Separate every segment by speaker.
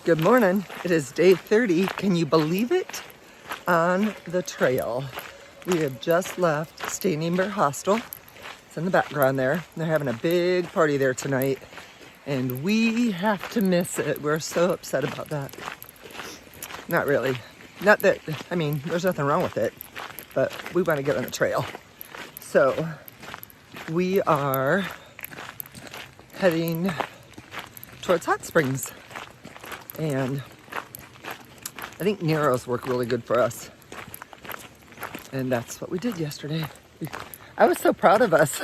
Speaker 1: Good morning. It is day 30. Can you believe it? On the trail. We have just left Standing Bear Hostel. It's in the background there. They're having a big party there tonight, and we have to miss it. We're so upset about that. Not really. Not that, I mean, there's nothing wrong with it, but we want to get on the trail. So we are heading towards Hot Springs. And I think Nero's work really good for us. And that's what we did yesterday. I was so proud of us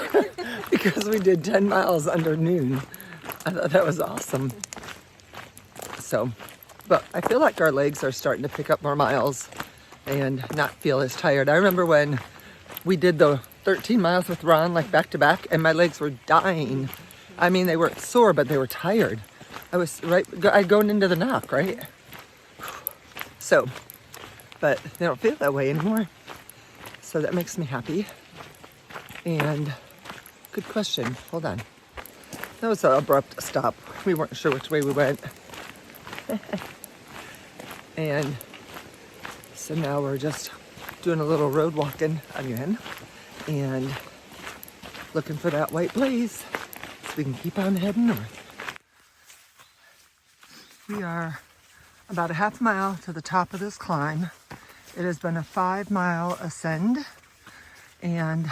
Speaker 1: because we did 10 miles under noon. I thought that was awesome. So, but I feel like our legs are starting to pick up more miles and not feel as tired. I remember when we did the 13 miles with Ron, like back to back, and my legs were dying. I mean, they weren't sore, but they were tired. I was going into the knock, right? So, but they don't feel that way anymore. So that makes me happy. And good question. Hold on. That was an abrupt stop. We weren't sure which way we went. And so now we're just doing a little road walking again and looking for that white blaze so we can keep on heading north. We are about a half mile to the top of this climb. It has been a 5-mile ascend, and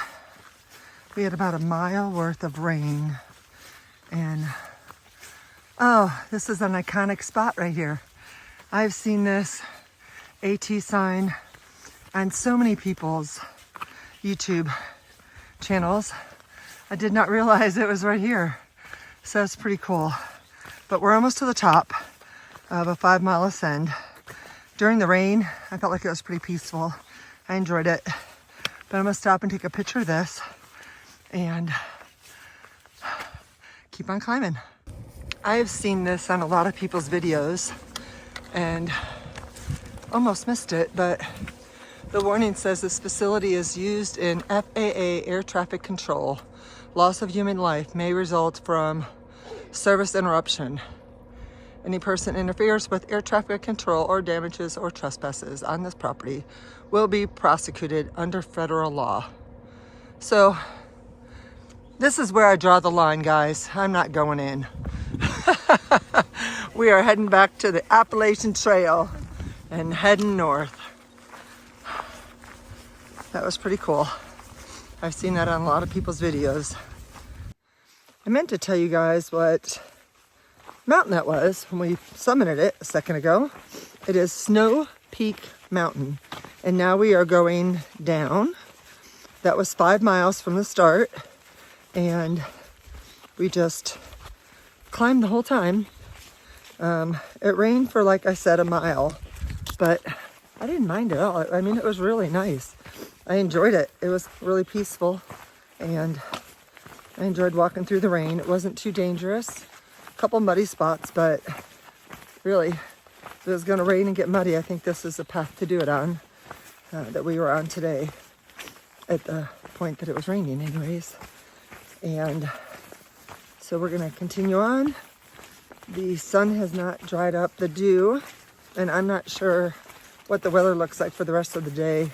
Speaker 1: we had about a mile worth of rain. And oh, this is an iconic spot right here. I've seen this AT sign on so many people's YouTube channels. I did not realize it was right here. So it's pretty cool. But we're almost to the top of a 5-mile ascend. During the rain, I felt like it was pretty peaceful. I enjoyed it. But I'm gonna stop and take a picture of this and keep on climbing. I have seen this on a lot of people's videos and almost missed it, but the warning says this facility is used in FAA air traffic control. Loss of human life may result from service interruption. Any person interferes with air traffic control or damages or trespasses on this property will be prosecuted under federal law. So this is where I draw the line, guys. I'm not going in. We are heading back to the Appalachian Trail and heading north. That was pretty cool. I've seen that on a lot of people's videos. I meant to tell you guys what mountain that was when we summited it a second ago. It is Snow Peak Mountain, and now we are going down. That was 5 miles from the start, and we just climbed the whole time. It rained for, like I said, a mile, but I didn't mind it at all. I mean, it was really nice. I enjoyed it. It was really peaceful, and I enjoyed walking through the rain. It wasn't too dangerous. Couple muddy spots, but really, if it was going to rain and get muddy, I think this is the path to do it on that we were on today at the point that it was raining anyways. And so we're going to continue on. The sun has not dried up the dew, and I'm not sure what the weather looks like for the rest of the day.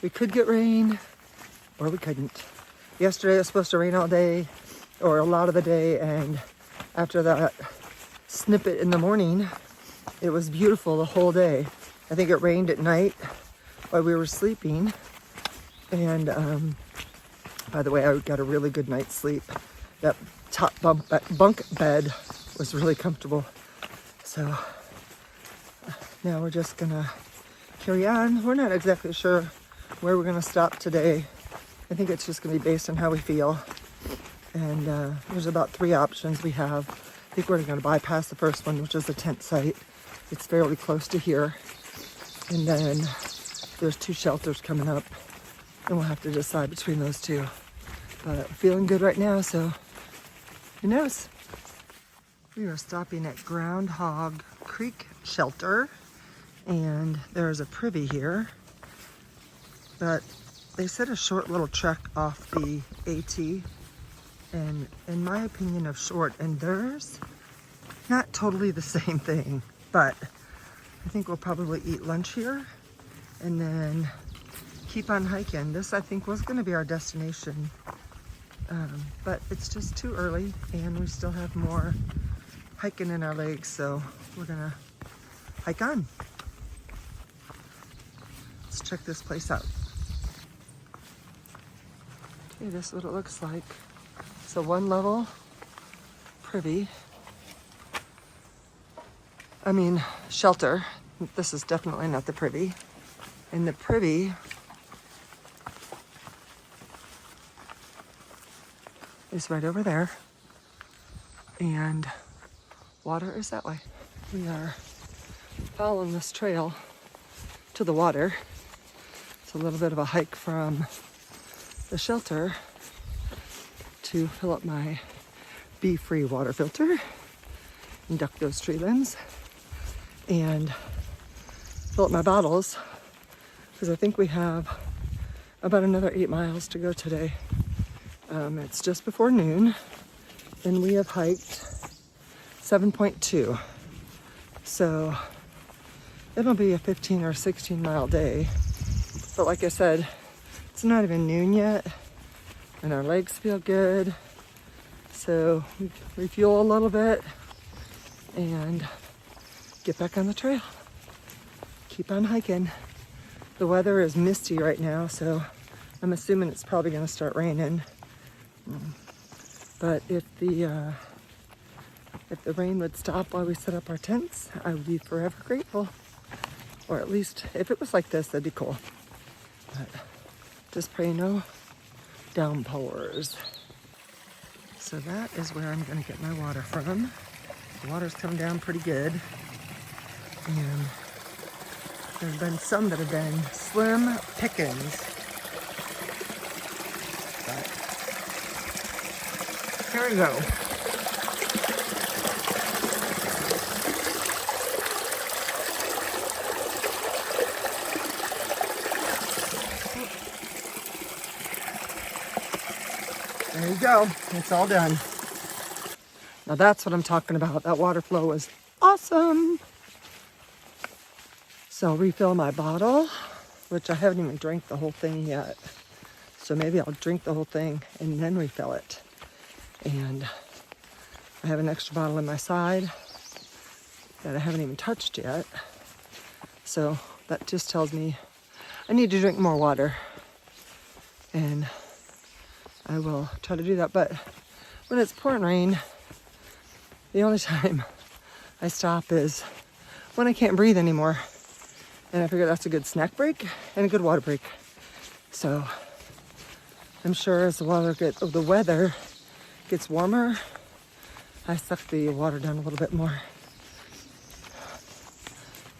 Speaker 1: We could get rain or we couldn't. Yesterday it was supposed to rain all day or a lot of the day, and after that snippet in the morning, it was beautiful the whole day. I think it rained at night while we were sleeping. And by the way, I got a really good night's sleep. That top bunk bed was really comfortable. So now we're just gonna carry on. We're not exactly sure where we're gonna stop today. I think it's just gonna be based on how we feel. And there's about 3 options we have. I think we're going to bypass the first one, which is a tent site. It's fairly close to here. And then there's 2 shelters coming up, and we'll have to decide between those 2. But feeling good right now, so who knows? We are stopping at Groundhog Creek Shelter, and there's a privy here. But they said a short little trek off the AT. And in my opinion of short and theirs, not totally the same thing. But I think we'll probably eat lunch here and then keep on hiking. This, I think, was going to be our destination, but it's just too early and we still have more hiking in our legs, so we're gonna hike on. Let's check this place out. Okay, this is what it looks like. So one level privy. I mean, shelter. This is definitely not the privy. And the privy is right over there. And water is that way. We are following this trail to the water. It's a little bit of a hike from the shelter to fill up my bee-free water filter and duck those tree limbs and fill up my bottles, because I think we have about another 8 miles to go today. It's just before noon and we have hiked 7.2. So it'll be a 15 or 16 mile day. But like I said, it's not even noon yet and our legs feel good. So we refuel a little bit and get back on the trail. Keep on hiking. The weather is misty right now, so I'm assuming it's probably gonna start raining. But if the rain would stop while we set up our tents, I would be forever grateful. Or at least if it was like this, that'd be cool. But just pray no downpours. So that is where I'm gonna get my water from. The water's come down pretty good. And there's been some that have been slim pickings. But here we go. There you go, it's all done. Now that's what I'm talking about. That water flow was awesome. So I'll refill my bottle, which I haven't even drank the whole thing yet. So maybe I'll drink the whole thing and then refill it. And I have an extra bottle in my side that I haven't even touched yet. So that just tells me I need to drink more water. And I will try to do that. But when it's pouring rain, the only time I stop is when I can't breathe anymore. And I figure that's a good snack break and a good water break. So I'm sure as the weather gets warmer, I suck the water down a little bit more.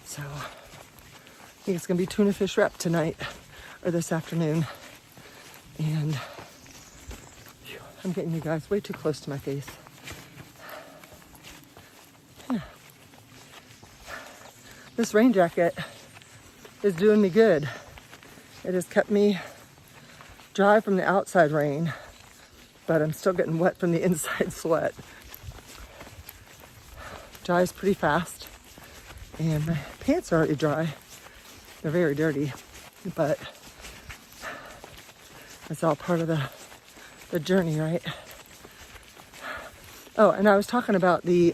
Speaker 1: So I think it's gonna be tuna fish wrap tonight or this afternoon. And I'm getting you guys way too close to my face. Yeah. This rain jacket is doing me good. It has kept me dry from the outside rain, but I'm still getting wet from the inside sweat. Dries pretty fast, and my pants are already dry. They're very dirty, but it's all part of the journey, right? Oh, and I was talking about the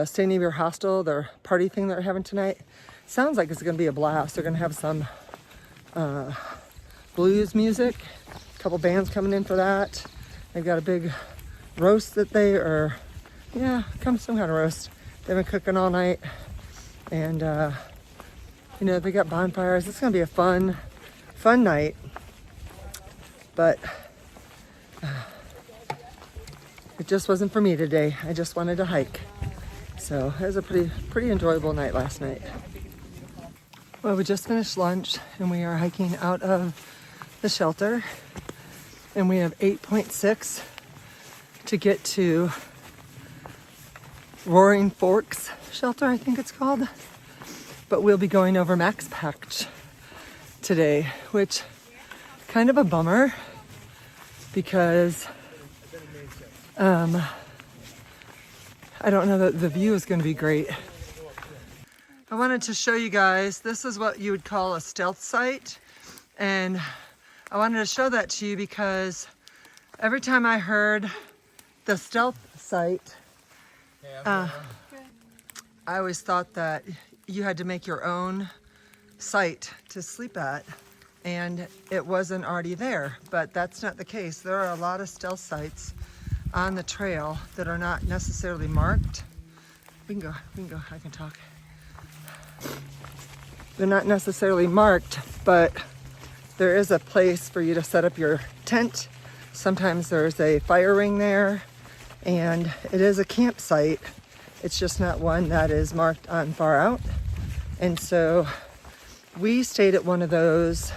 Speaker 1: Stay Near Your Hostel, their party thing they're having tonight. Sounds like it's gonna be a blast. They're gonna have some blues music, a couple bands coming in for that. They've got a big roast that they are, some kind of roast. They've been cooking all night, and they got bonfires. It's gonna be a fun night. But it just wasn't for me today. I just wanted to hike. So it was a pretty enjoyable night last night. Well, we just finished lunch and we are hiking out of the shelter. And we have 8.6 to get to Roaring Forks shelter, I think it's called. But we'll be going over MaxPatch today, which kind of a bummer because I don't know that the view is going to be great. I wanted to show you guys, this is what you would call a stealth site. And I wanted to show that to you because every time I heard the stealth site, I always thought that you had to make your own site to sleep at, and it wasn't already there, but that's not the case. There are a lot of stealth sites on the trail that are not necessarily marked. We can go, I can talk. They're not necessarily marked, but there is a place for you to set up your tent. Sometimes there's a fire ring there, and it is a campsite. It's just not one that is marked on far out. And so we stayed at one of those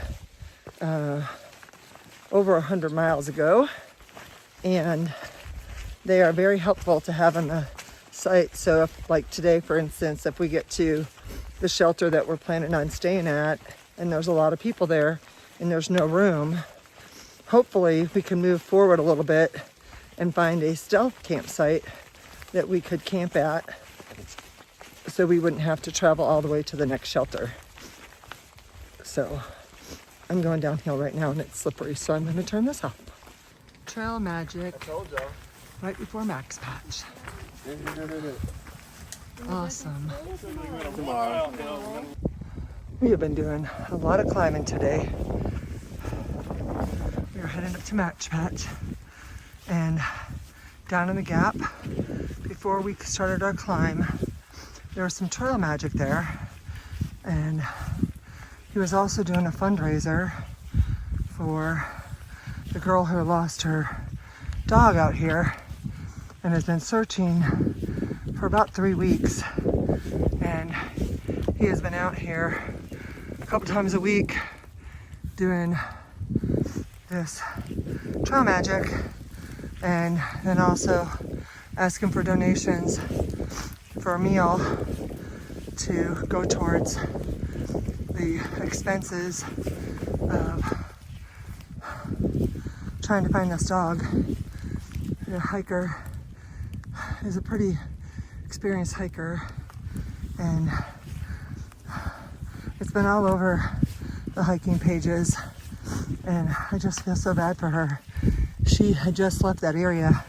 Speaker 1: over 100 miles ago, and they are very helpful to have on the site. So if, like today, for instance, if we get to the shelter that we're planning on staying at, and there's a lot of people there, and there's no room, hopefully we can move forward a little bit and find a stealth campsite that we could camp at, so we wouldn't have to travel all the way to the next shelter. So I'm going downhill right now and it's slippery, so I'm going to turn this off. Trail magic right before MaxPatch. Awesome. We have been doing a lot of climbing today. We are heading up to MaxPatch, and down in the gap before we started our climb, there was some trail magic there, and he was also doing a fundraiser for the girl who lost her dog out here and has been searching for about 3 weeks. And he has been out here a couple times a week doing this trail magic, and then also asking for donations for a meal to go towards the expenses of trying to find this dog. The hiker is a pretty experienced hiker, and it's been all over the hiking pages, and I just feel so bad for her. She had just left that area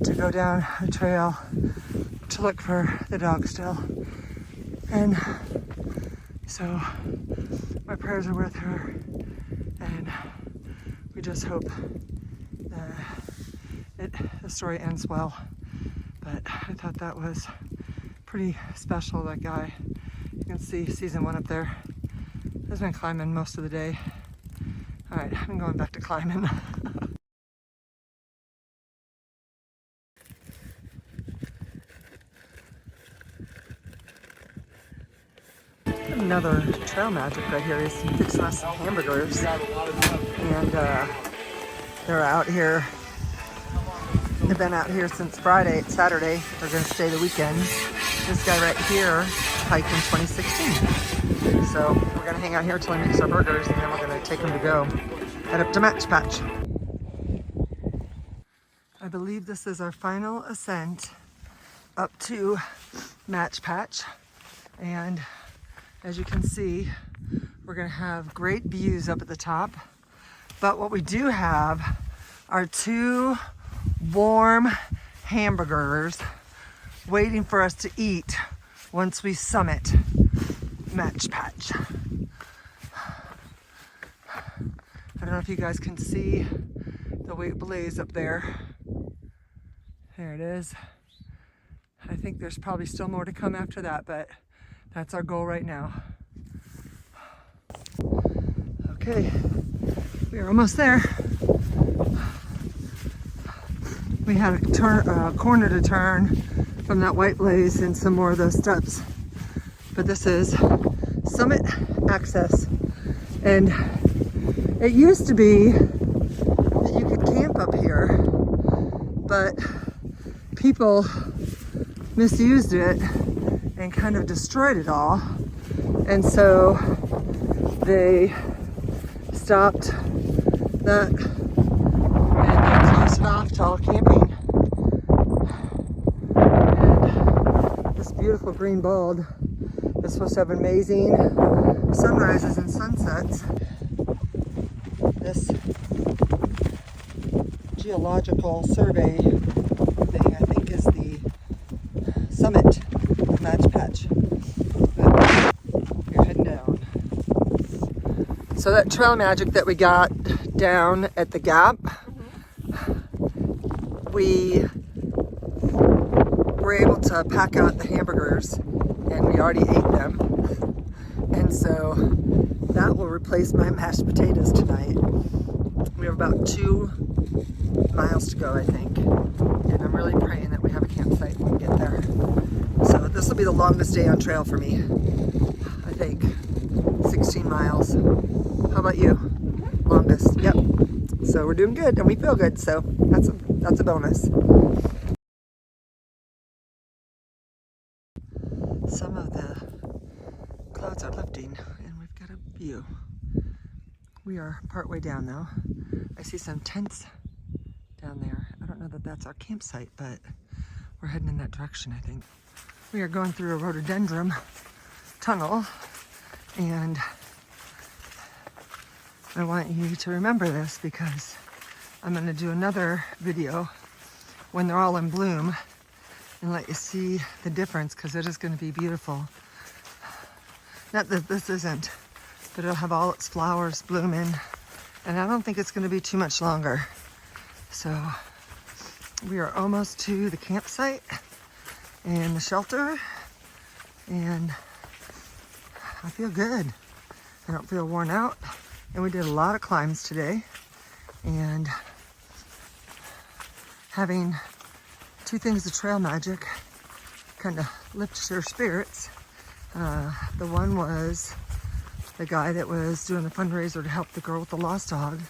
Speaker 1: to go down a trail to look for the dog still. And so my prayers are with her, and we just hope that the story ends well. But I thought that was pretty special, that guy. You can see season 1 up there. Has been climbing most of the day. All right, I'm going back to climbing. Another trail magic right here. He's fixing us some hamburgers, and they're out here. They've been out here since Saturday. They're going to stay the weekend. This guy right here hiked in 2016. So we're going to hang out here till he makes our burgers, and then we're going to take them to go head up to MaxPatch. I believe this is our final ascent up to MaxPatch, and as you can see, we're going to have great views up at the top. But what we do have are 2 warm hamburgers waiting for us to eat once we summit MaxPatch. I don't know if you guys can see the white blaze up there. There it is. I think there's probably still more to come after that, but that's our goal right now. Okay, we are almost there. We had a corner to turn from that white blaze and some more of those steps. But this is summit access. And it used to be that you could camp up here, but people misused it and kind of destroyed it all. And so they stopped that and closed it off to all camping. And beautiful green bald. It's supposed to have amazing sunrises and sunsets. This geological survey thing, I think, is the summit of MaxPatch. We're heading down. So that trail magic that we got down at the Gap, we were able to pack out the hamburgers, and we already ate them. And so that will replace my mashed potatoes tonight. We have about 2 miles to go, I think. And I'm really praying that we have a campsite when we get there. So this will be the longest day on trail for me, I think. 16 miles. How about you? Longest? Yep. So we're doing good and we feel good, so that's a bonus. Some of the clouds are lifting and we've got a view. We are partway down though. I see some tents down there. I don't know that that's our campsite, but we're heading in that direction, I think. We are going through a rhododendron tunnel, and I want you to remember this because I'm going to do another video when they're all in bloom and let you see the difference, because it is going to be beautiful. Not that this isn't, but it'll have all its flowers blooming, and I don't think it's going to be too much longer. So we are almost to the campsite and the shelter, and I feel good. I don't feel worn out, and we did a lot of climbs today, and having 2 things of trail magic kind of lifts your spirits. The one was the guy that was doing the fundraiser to help the girl with the lost dog,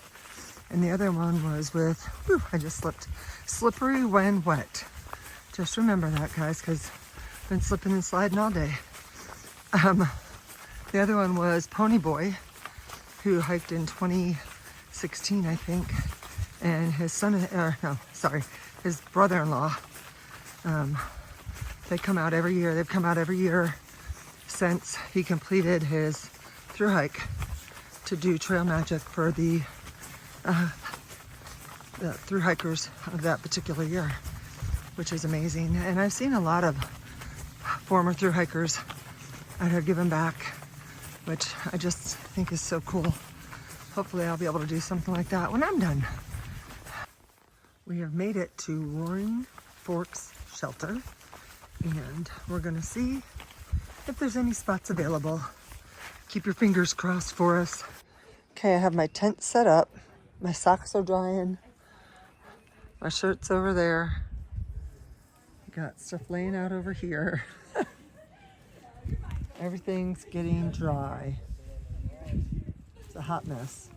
Speaker 1: and the other one was with, whew, I just slipped, slippery when wet. Just remember that, guys, because I've been slipping and sliding all day. The other one was PonyBoy, who hiked in 2016, I think, and his son, his brother-in-law. They come out every year. They've come out every year since he completed his thru hike to do trail magic for the thru hikers of that particular year, which is amazing. And I've seen a lot of former thru hikers that have given back, which I just think is so cool. Hopefully I'll be able to do something like that when I'm done. We have made it to Roaring Forks Shelter, and we're gonna see if there's any spots available. Keep your fingers crossed for us. Okay, I have my tent set up. My socks are drying. My shirt's over there. Got stuff laying out over here. Everything's getting dry. It's a hot mess.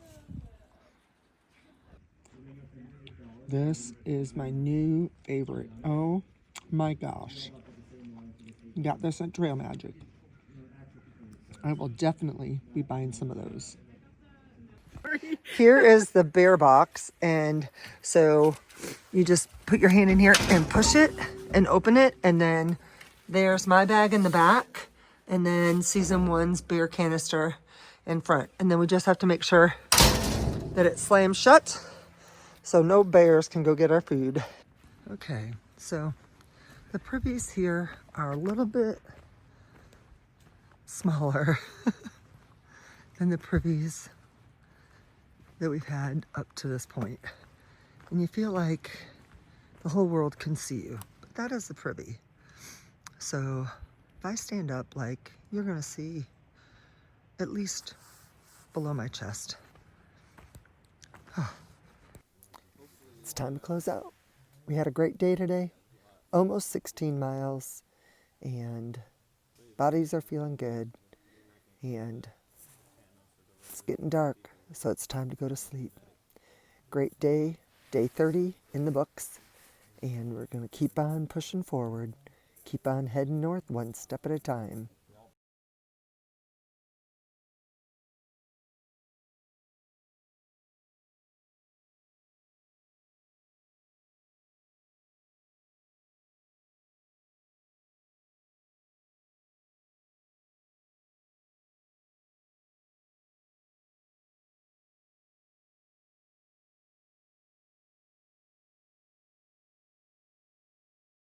Speaker 1: This is my new favorite. Oh my gosh. Got this at Trail Magic. I will definitely be buying some of those. Here is the bear box, and so you just put your hand in here and push it and open it, and then there's my bag in the back, and then season 1's beer canister in front, and then we just have to make sure that it slams shut so no bears can go get our food. Okay, so the privies here are a little bit smaller than the privies that we've had up to this point. And you feel like the whole world can see you, but that is the privy. So if I stand up, like, you're gonna see at least below my chest. It's time to close out. We had a great day today, almost 16 miles, and bodies are feeling good, and it's getting dark, so it's time to go to sleep. Great day, day 30 in the books, and we're going to keep on pushing forward, keep on heading north one step at a time.